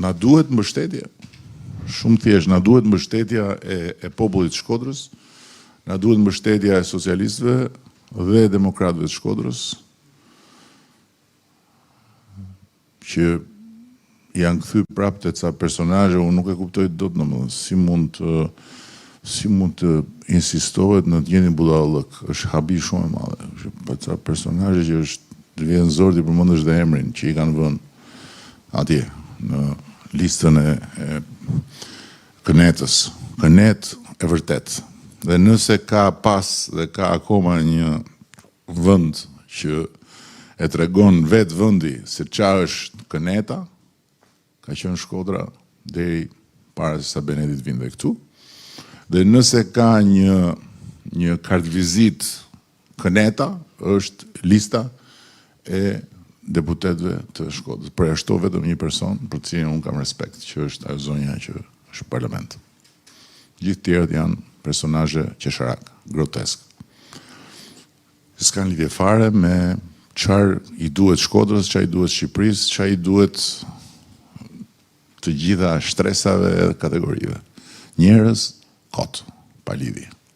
Na duhet mbështetje, shumë thjesht, na duhet mbështetja e popullit të Shkodrës, na duhet mbështetja e socialistëve dhe demokratëve të Shkodrës, që janë kthy prapë te ca personazhe, unë nuk e kuptoj dot domethënë si mund të insistohet në të njëjtin budallëk, është habi shumë i madh. Për ca personazhe që të vjen zor ti përmendesh dhe emrin që i kanë vënë atje në listën e Kënetës. Kënet e vërtet. Dhe nëse ka pas dhe ka akoma një vend që e tregon vetë vendi se çfarë është Këneta, ka qenë Shkodra deri para se sa Benedi të vinte këtu. Dhe nëse ka një kartvizit Këneta, është lista e deputetëve të Shkodrës. Përjashto vetëm një person për të cilin unë kam respekt, që është ajo zonja që është parlament. Gjithë tjerët janë personazhe qesharak, grotesk. S'kan lidhje fare me çfarë i duhet Shkodrës, çfarë i duhet Shqipërisë, çfarë i duhet të gjitha shtresave dhe kategorive. Njerëz kot, pa lidhje.